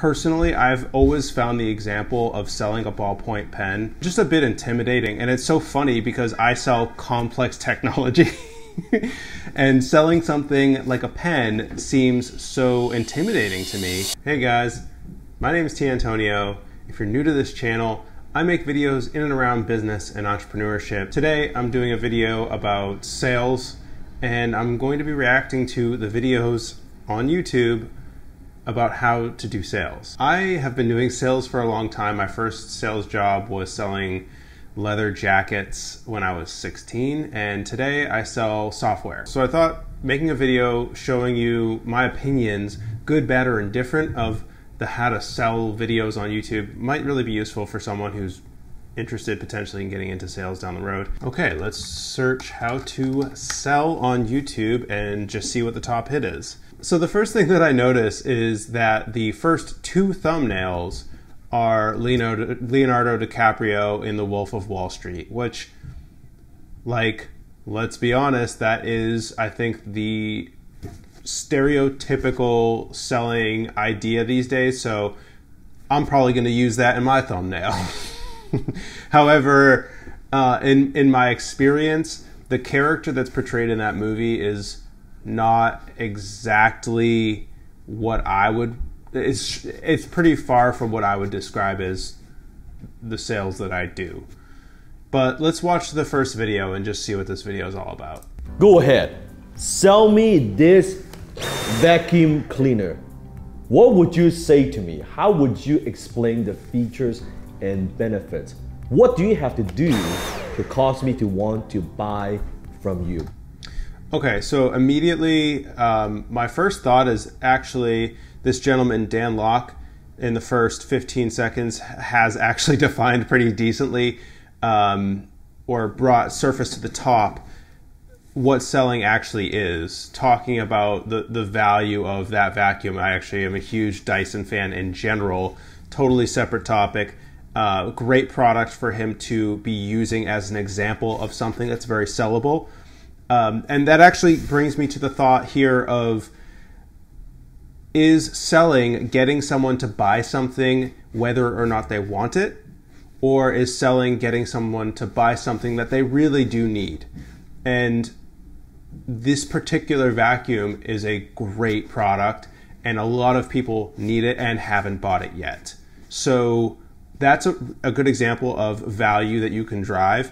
Personally, I've always found the example of selling a ballpoint pen just a bit intimidating. And it's so funny because I sell complex technology and selling something like a pen seems so intimidating to me. Hey guys, my name is T. Antonio. If you're new to this channel, I make videos in and around business and entrepreneurship. Today, I'm doing a video about sales, and I'm going to be reacting to the videos on YouTube about how to do sales. I have been doing sales for a long time. My first sales job was selling leather jackets when I was 16, and today I sell software. So I thought making a video showing you my opinions, good, bad, or indifferent, of the how to sell videos on YouTube might really be useful for someone who's interested potentially in getting into sales down the road. Okay, let's search how to sell on YouTube and just see what the top hit is. So the first thing that I notice is that the first two thumbnails are Leonardo DiCaprio in The Wolf of Wall Street, which, like, let's be honest, that is, I think, the stereotypical selling idea these days, so I'm probably going to use that in my thumbnail. However, in my experience, the character that's portrayed in that movie is not exactly what I would, it's pretty far from what I would describe as the sales that I do. But let's watch the first video and just see what this video is all about. Go ahead, sell me this vacuum cleaner. What would you say to me? How would you explain the features and benefits? What do you have to do to cause me to want to buy from you? Okay, so immediately my first thought is actually this gentleman, Dan Lok, in the first 15 seconds has actually defined pretty decently or brought surface to the top what selling actually is, talking about the value of that vacuum. I actually am a huge Dyson fan in general, totally separate topic. Great product for him to be using as an example of something that's very sellable. And that actually brings me to the thought here of, is selling getting someone to buy something whether or not they want it? Or is selling getting someone to buy something that they really do need? And this particular vacuum is a great product, and a lot of people need it and haven't bought it yet. So that's a good example of value that you can drive.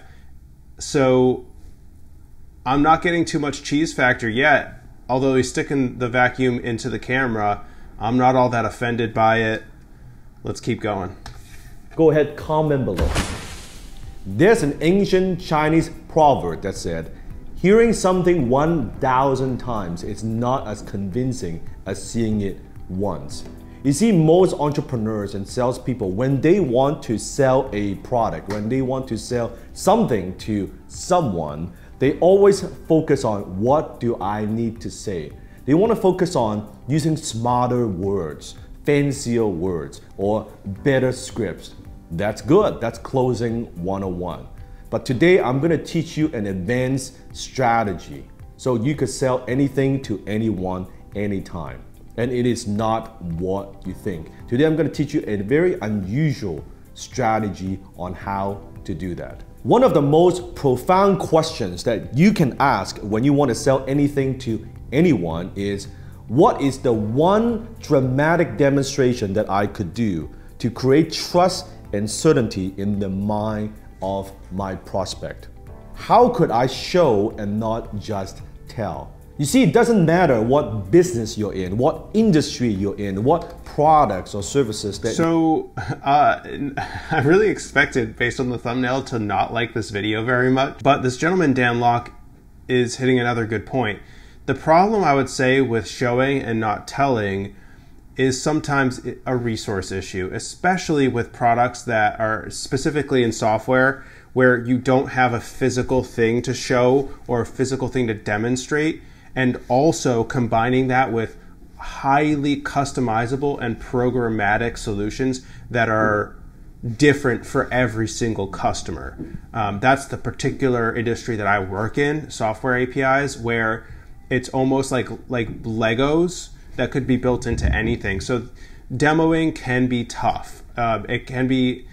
So I'm not getting too much cheese factor yet, although he's sticking the vacuum into the camera. I'm not all that offended by it. Let's keep going. Go ahead, comment below. There's an ancient Chinese proverb that said, hearing something 1,000 times is not as convincing as seeing it once. You see, most entrepreneurs and salespeople, when they want to sell a product, when they want to sell something to someone, they always focus on, what do I need to say? They want to focus on using smarter words, fancier words, or better scripts. That's good. That's closing 101. But today I'm going to teach you an advanced strategy so you could sell anything to anyone, anytime. And it is not what you think. Today I'm going to teach you a very unusual strategy on how to do that. One of the most profound questions that you can ask when you want to sell anything to anyone is, what is the one dramatic demonstration that I could do to create trust and certainty in the mind of my prospect? How could I show and not just tell? You see, it doesn't matter what business you're in, what industry you're in, what products or services that... So, I really expected, based on the thumbnail, to not like this video very much. But this gentleman, Dan Lok, is hitting another good point. The problem, I would say, with showing and not telling is sometimes a resource issue, especially with products that are specifically in software where you don't have a physical thing to show or a physical thing to demonstrate. And also combining that with highly customizable and programmatic solutions that are different for every single customer. That's the particular industry that I work in, software APIs, where it's almost like Legos that could be built into anything. So demoing can be tough. It can be,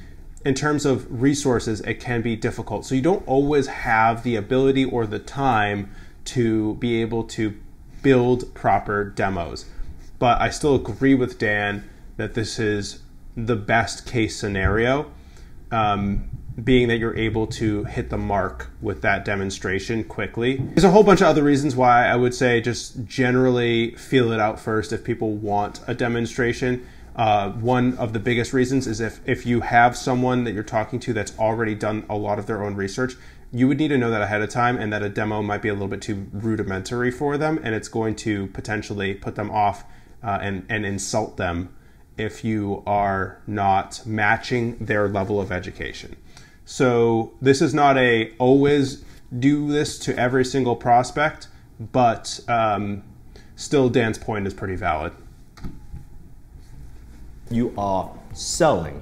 in terms of resources, it can be difficult. So you don't always have the ability or the time to be able to build proper demos. But I still agree with Dan that this is the best case scenario, being that you're able to hit the mark with that demonstration quickly. There's a whole bunch of other reasons why I would say just generally feel it out first if people want a demonstration. One of the biggest reasons is if you have someone that you're talking to that's already done a lot of their own research, you would need to know that ahead of time, and that a demo might be a little bit too rudimentary for them, and it's going to potentially put them off and insult them if you are not matching their level of education. So this is not a always do this to every single prospect, but still Dan's point is pretty valid. You are selling,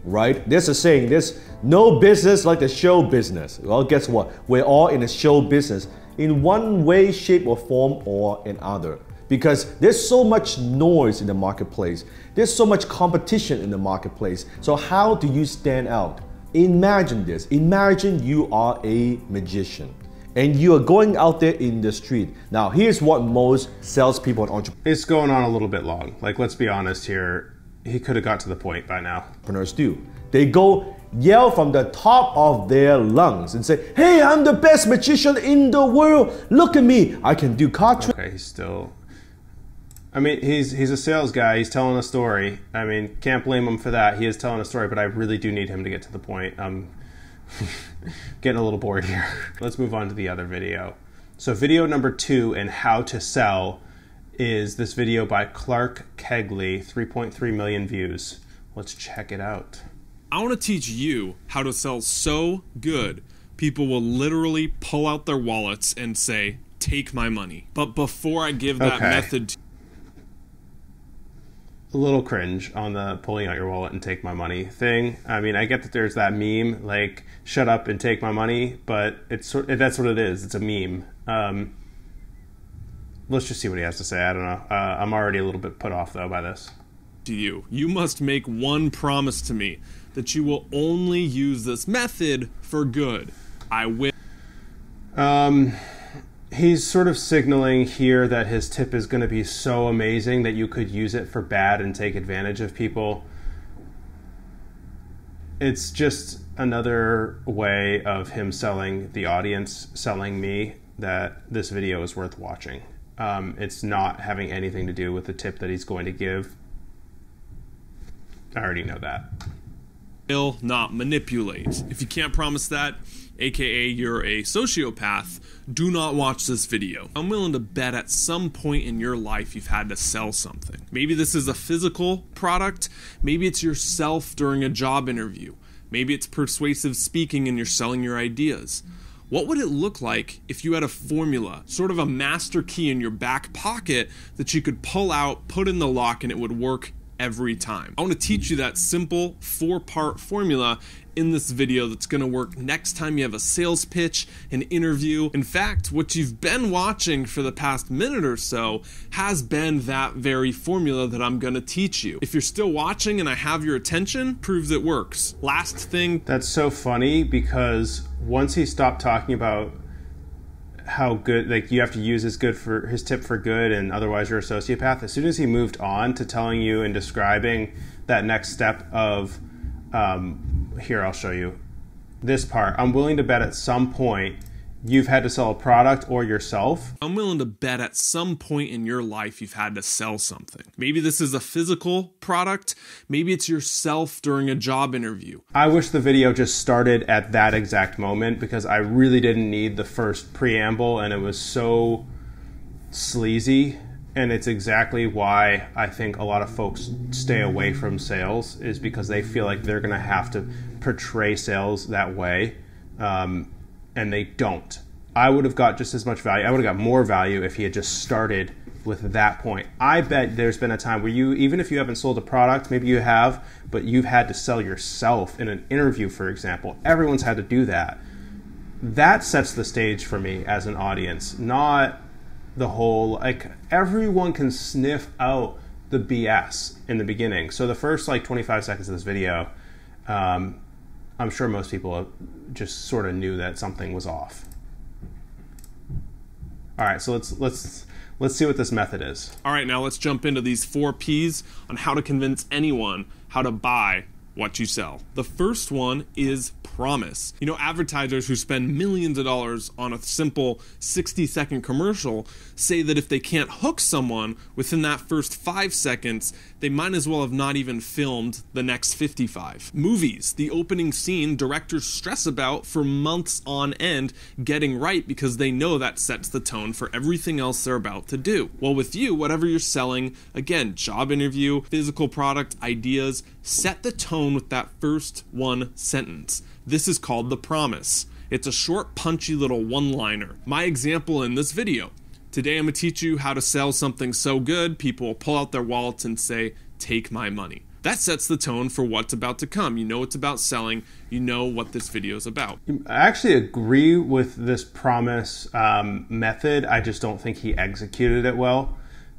right? There's a saying, there's no business like the show business. Well, guess what? We're all in a show business in one way, shape, or form or another. Because there's so much noise in the marketplace. There's so much competition in the marketplace. So how do you stand out? Imagine this. Imagine you are a magician and you are going out there in the street. Now, here's what most salespeople and entrepreneurs It's going on a little bit long. Like, let's be honest here. He could have got to the point by now. do. They go yell from the top of their lungs and say, hey, I'm the best magician in the world. Look at me. I can do card tricks. Okay, he's still... I mean, he's a sales guy. He's telling a story. I mean, can't blame him for that. He is telling a story, but I really do need him to get to the point. I'm getting a little bored here. Let's move on to the other video. So video number 2 in how to sell is this video by Clark Kegley, 3.3 million views. Let's check it out. I want to teach you how to sell so good, people will literally pull out their wallets and say, take my money. But before I give that method to a little cringe on the pulling out your wallet and take my money thing. I mean, I get that there's that meme, like, shut up and take my money, but that's what it is. It's a meme. Let's just see what he has to say. I don't know. I'm already a little bit put off, though, by this. You must make one promise to me, that you will only use this method for good. I will. He's sort of signaling here that his tip is going to be so amazing that you could use it for bad and take advantage of people. It's just another way of him selling the audience, selling me, that this video is worth watching. It's not having anything to do with the tip that he's going to give. I already know that. Will not manipulate. If you can't promise that, aka you're a sociopath, do not watch this video. I'm willing to bet at some point in your life you've had to sell something. Maybe this is a physical product, maybe it's yourself during a job interview, maybe it's persuasive speaking and you're selling your ideas. What would it look like if you had a formula, sort of a master key in your back pocket that you could pull out, put in the lock, and it would work every time? I want to teach you that simple 4-part formula in this video that's going to work next time you have a sales pitch, an interview. In fact, what you've been watching for the past minute or so has been that very formula that I'm going to teach you. If you're still watching and I have your attention, proves it works. Last thing. That's so funny because once he stopped talking about how good, like, you have to use his tip for good and otherwise you're a sociopath, as soon as he moved on to telling you and describing that next step of here, I'll show you this part. I'm willing to bet at some point you've had to sell a product or yourself. I'm willing to bet at some point in your life you've had to sell something. Maybe this is a physical product, maybe it's yourself during a job interview. I wish the video just started at that exact moment because I really didn't need the first preamble and it was so sleazy. And it's exactly why I think a lot of folks stay away from sales, is because they feel like they're going to have to portray sales that way, and they don't. I would have got just as much value. I would have got more value if he had just started with that point. I bet there's been a time where you, even if you haven't sold a product, maybe you have, but you've had to sell yourself in an interview, for example. Everyone's had to do that. That sets the stage for me as an audience, not the whole, like, everyone can sniff out the BS in the beginning. So the first like 25 seconds of this video, I'm sure most people just sort of knew that something was off. All right, so let's see what this method is. All right, now let's jump into these 4 Ps on how to convince anyone how to buy what you sell. The first one is promise. You know, advertisers who spend millions of dollars on a simple 60-second commercial say that if they can't hook someone within that first 5 seconds, they might as well have not even filmed the next 55. Movies, the opening scene, directors stress about for months on end getting right because they know that sets the tone for everything else they're about to do. Well, with you, whatever you're selling, again, job interview, physical product, ideas, set the tone with that first one sentence. This is called the promise. It's a short, punchy little one-liner. My example in this video. Today I'm going to teach you how to sell something so good, people will pull out their wallets and say, take my money. That sets the tone for what's about to come. You know it's about selling. You know what this video is about. I actually agree with this promise method. I just don't think he executed it well.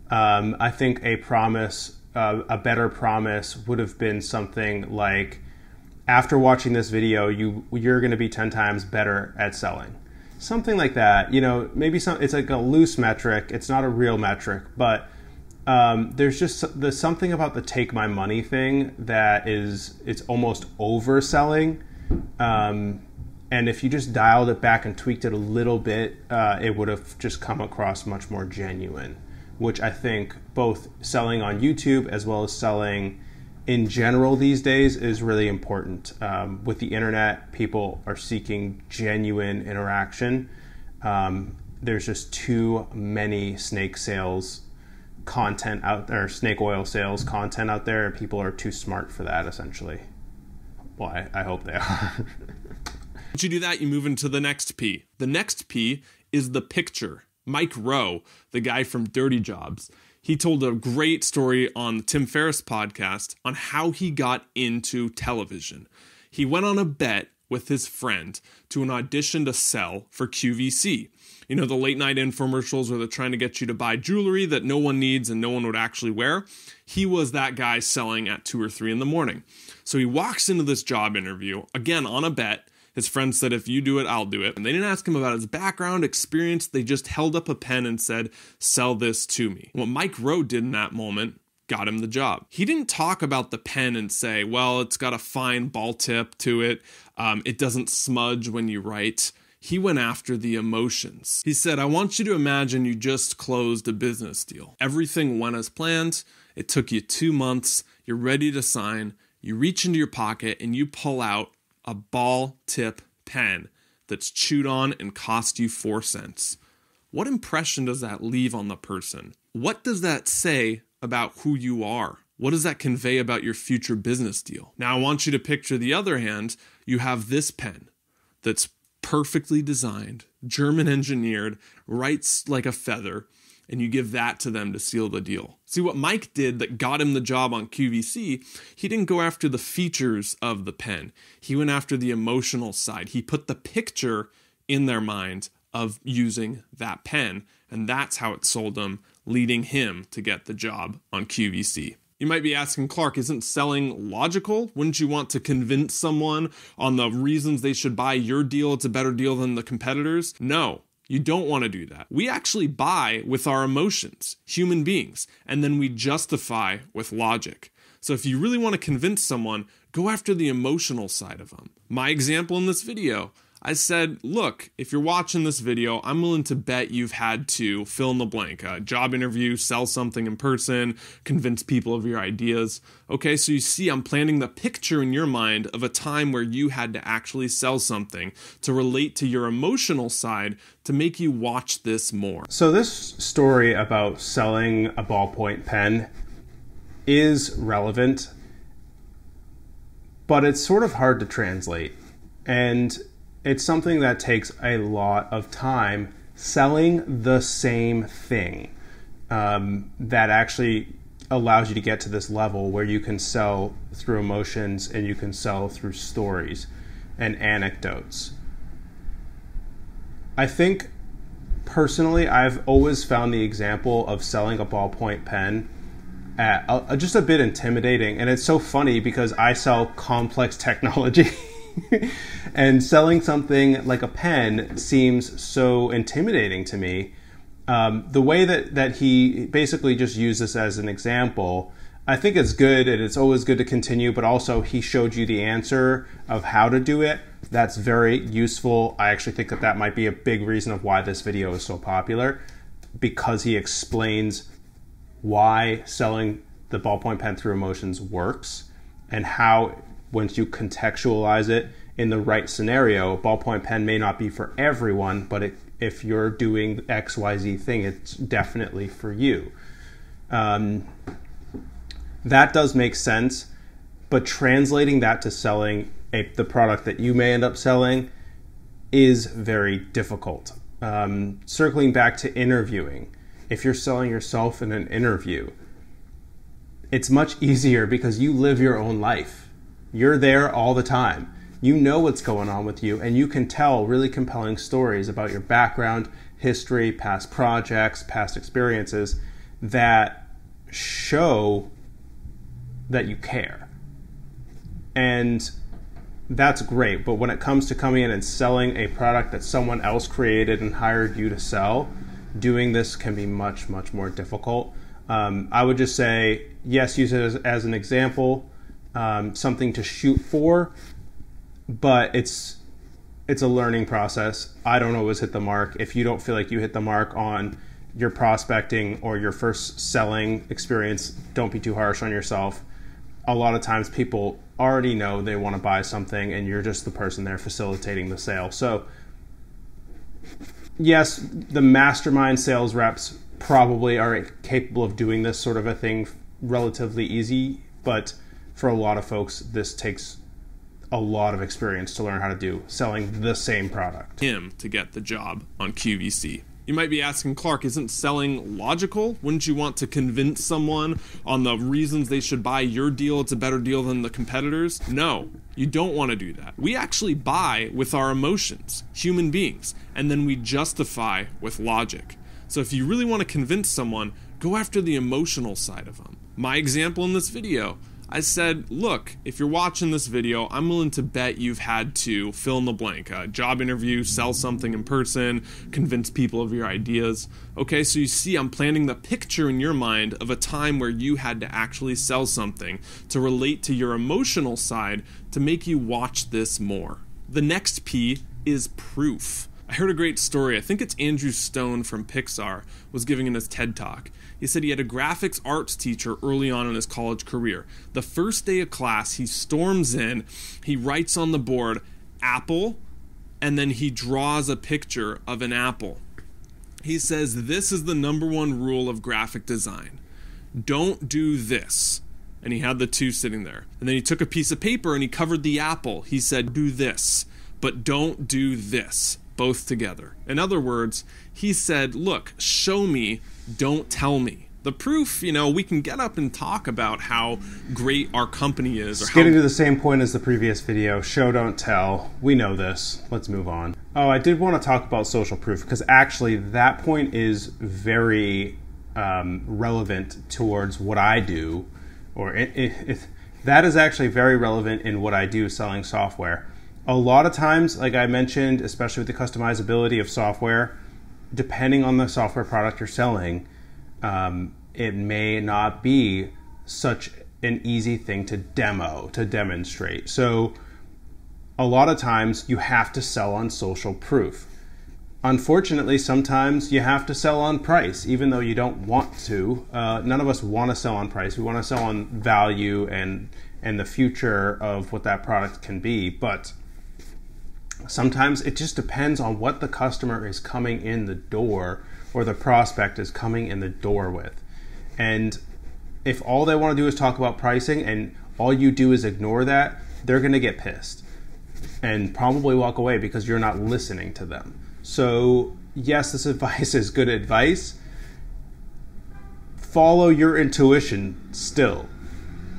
I think a promise, a better promise would have been something like, after watching this video, you're going to be 10 times better at selling. Something like that. You know, maybe it's like a loose metric. It's not a real metric, but there's something about the take my money thing that it's almost overselling. And if you just dialed it back and tweaked it a little bit, it would have just come across much more genuine, which I think both selling on YouTube as well as selling in general these days is really important. With the internet, people are seeking genuine interaction. There's just too many snake sales content out there, snake oil sales content out there, and people are too smart for that, essentially. Well, I hope they are. Once you do that, you move into the next P. The next P is the picture. Mike Rowe, the guy from Dirty Jobs, he told a great story on the Tim Ferriss podcast on how he got into television. He went on a bet with his friend to an audition to sell for QVC. You know, the late night infomercials where they're trying to get you to buy jewelry that no one needs and no one would actually wear. He was that guy selling at 2 or 3 in the morning. So he walks into this job interview, again on a bet. His friend said, if you do it, I'll do it. And they didn't ask him about his background, experience. They just held up a pen and said, sell this to me. What Mike Rowe did in that moment got him the job. He didn't talk about the pen and say, well, it's got a fine ball tip to it. It doesn't smudge when you write. He went after the emotions. He said, I want you to imagine you just closed a business deal. Everything went as planned. It took you 2 months. You're ready to sign. You reach into your pocket and you pull out a ball tip pen that's chewed on and cost you 4 cents. What impression does that leave on the person? What does that say about who you are? What does that convey about your future business deal? Now I want you to picture the other hand. You have this pen that's perfectly designed, German engineered, writes like a feather, and you give that to them to seal the deal. See, what Mike did that got him the job on QVC, he didn't go after the features of the pen. He went after the emotional side. He put the picture in their mind of using that pen, and that's how it sold them, leading him to get the job on QVC. You might be asking, Clark, isn't selling logical? Wouldn't you want to convince someone on the reasons they should buy your deal? It's a better deal than the competitors? No. You don't want to do that. We actually buy with our emotions, human beings, and then we justify with logic. So if you really want to convince someone, go after the emotional side of them. My example in this video, I said, look, if you're watching this video, I'm willing to bet you've had to fill in the blank, a job interview, sell something in person, convince people of your ideas. Okay, so you see, I'm planting the picture in your mind of a time where you had to actually sell something to relate to your emotional side to make you watch this more. So this story about selling a ballpoint pen is relevant, but it's sort of hard to translate. And it's something that takes a lot of time selling the same thing that actually allows you to get to this level where you can sell through emotions and you can sell through stories and anecdotes. I think personally, I've always found the example of selling a ballpoint pen just a bit intimidating. And it's so funny because I sell complex technology and selling something like a pen seems so intimidating to me. The way that he basically just used this as an example, I think it's good, and it's always good to continue, but also he showed you the answer of how to do it. That's very useful. I actually think that might be a big reason of why this video is so popular, because he explains why selling the ballpoint pen through emotions works, and how once you contextualize it in the right scenario, a ballpoint pen may not be for everyone, but if you're doing XYZ thing, it's definitely for you. That does make sense, but translating that to selling the product that you may end up selling is very difficult. Circling back to interviewing, if you're selling yourself in an interview, it's much easier because you live your own life. You're there all the time. You know what's going on with you, and you can tell really compelling stories about your background, history, past projects, past experiences that show that you care. And that's great, but when it comes to coming in and selling a product that someone else created and hired you to sell, doing this can be much, much more difficult. I would just say, yes, use it as an example, something to shoot for, but it's a learning process. I don't always hit the mark. If you don't feel like you hit the mark on your prospecting or your first selling experience, don't be too harsh on yourself. A lot of times people already know they want to buy something and you're just the person there facilitating the sale. So yes, the mastermind sales reps probably are capable of doing this sort of a thing relatively easy, but for a lot of folks, this takes a lot of experience to learn how to do selling the same product. Him to get the job on QVC. You might be asking, Clark, isn't selling logical? Wouldn't you want to convince someone on the reasons they should buy your deal? It's a better deal than the competitors? No, you don't want to do that. We actually buy with our emotions, human beings, and then we justify with logic. So if you really want to convince someone, go after the emotional side of them. My example in this video, I said, look, if you're watching this video, I'm willing to bet you've had to fill in the blank, a job interview, sell something in person, convince people of your ideas. Okay, so you see I'm planting the picture in your mind of a time where you had to actually sell something to relate to your emotional side to make you watch this more. The next P is proof. I heard a great story. I think it's Andrew Stone from Pixar was giving in his TED Talk. He said he had a graphics arts teacher early on in his college career. The first day of class, he storms in, he writes on the board, apple, and then he draws a picture of an apple. He says, this is the #1 rule of graphic design. Don't do this. And he had the two sitting there. And then he took a piece of paper and he covered the apple. He said, do this, but don't do this. Both together. In other words, he said, look, show me, don't tell me. The proof, we can get up and talk about how great our company is. It's getting to the same point as the previous video. Show, don't tell. We know this. Let's move on. Oh, I did want to talk about social proof because actually that point is very relevant towards what I do. Or that is actually very relevant in what I do selling software. A lot of times, like I mentioned, especially with the customizability of software, depending on the software product you're selling, it may not be such an easy thing to demonstrate. So a lot of times you have to sell on social proof. Unfortunately, sometimes you have to sell on price, even though you don't want to. None of us want to sell on price. We want to sell on value and the future of what that product can be. But sometimes it just depends on what the customer is coming in the door or the prospect is coming in the door with. And if all they want to do is talk about pricing and all you do is ignore that, they're going to get pissed and probably walk away because you're not listening to them. So yes, this advice is good advice. Follow your intuition still.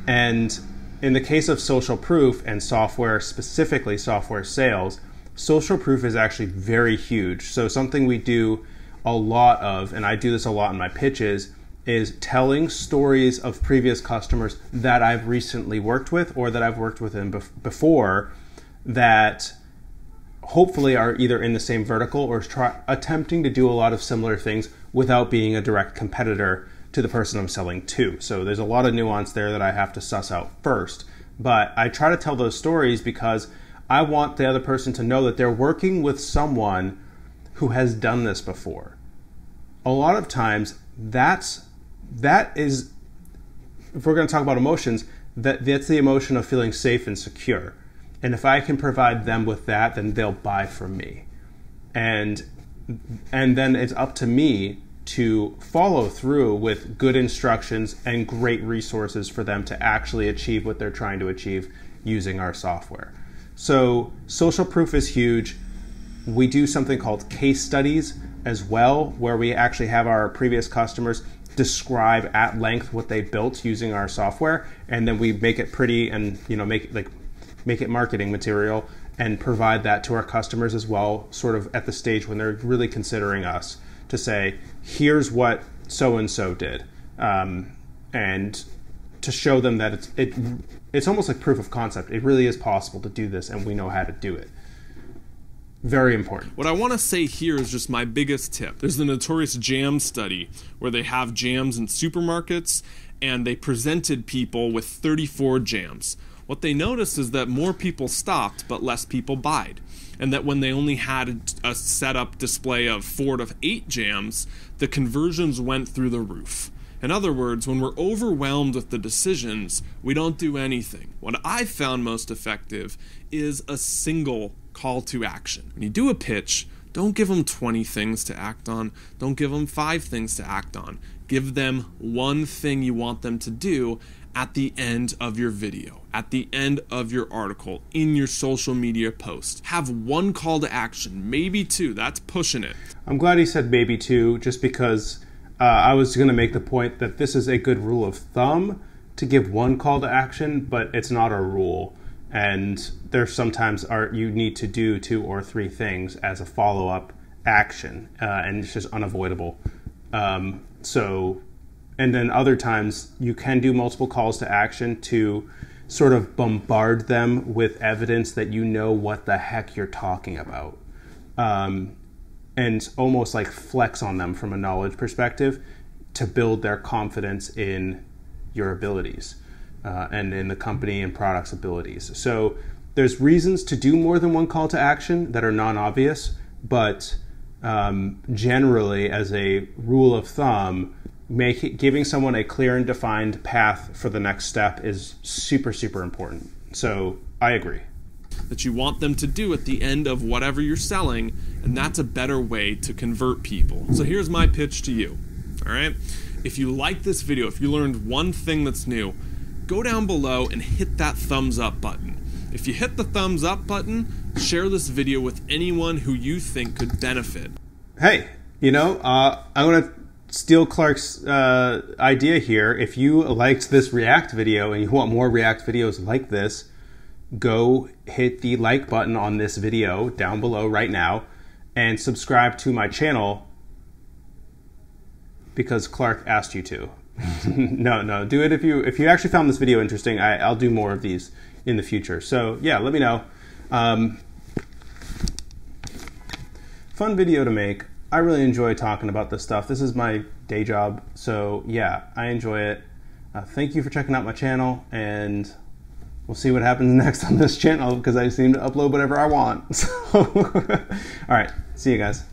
And in the case of social proof and software, specifically software sales, social proof is actually very huge. So something we do a lot of, and I do this a lot in my pitches, is telling stories of previous customers that I've recently worked with or that I've worked with before that hopefully are either in the same vertical or attempting to do a lot of similar things without being a direct competitor to the person I'm selling to. So there's a lot of nuance there that I have to suss out first. But I try to tell those stories because I want the other person to know that they're working with someone who has done this before. A lot of times that is, if we're going to talk about emotions, that's the emotion of feeling safe and secure. And if I can provide them with that, then they'll buy from me. And then it's up to me to follow through with good instructions and great resources for them to actually achieve what they're trying to achieve using our software. So social proof is huge. We do something called case studies as well, where we actually have our previous customers describe at length what they built using our software, and then we make it pretty and make it marketing material and provide that to our customers as well, sort of at the stage when they're really considering us, to say, here's what so-and-so did. And to show them that it's almost like proof of concept. It really is possible to do this, and we know how to do it. Very important. What I want to say here is just my biggest tip. There's the notorious jam study where they have jams in supermarkets, and they presented people with 34 jams. What they noticed is that more people stopped, but less people buyed. And that when they only had a setup display of 4 to 8 jams, the conversions went through the roof. In other words, when we're overwhelmed with the decisions, we don't do anything. What I've found most effective is a single call to action. When you do a pitch, don't give them 20 things to act on. Don't give them 5 things to act on. Give them one thing you want them to do at the end of your video, at the end of your article, in your social media post. Have one call to action, maybe 2. That's pushing it. I'm glad he said maybe 2, just because I was going to make the point that this is a good rule of thumb to give one call to action, but it's not a rule. And there's sometimes you need to do 2 or 3 things as a follow-up action, and it's just unavoidable. And then other times you can do multiple calls to action to sort of bombard them with evidence that you know what the heck you're talking about. And almost like flex on them from a knowledge perspective to build their confidence in your abilities and in the company and product's abilities. So there's reasons to do more than one call to action that are non-obvious, but generally, as a rule of thumb, giving someone a clear and defined path for the next step is super, super important. So I agree. That you want them to do at the end of whatever you're selling, and that's a better way to convert people. So here's my pitch to you, all right? If you like this video, if you learned one thing that's new, go down below and hit that thumbs up button. If you hit the thumbs up button, share this video with anyone who you think could benefit. Hey, I'm going to steal Clark's idea here. If you liked this React video and you want more React videos like this, go hit the like button on this video down below right now and subscribe to my channel because Clark asked you to. No, do it if you actually found this video interesting. I'll do more of these in the future. So yeah, let me know. Fun video to make. I really enjoy talking about this stuff. This is my day job, so yeah, I enjoy it. Thank you for checking out my channel, and we'll see what happens next on this channel because I seem to upload whatever I want. So, all right, see you guys.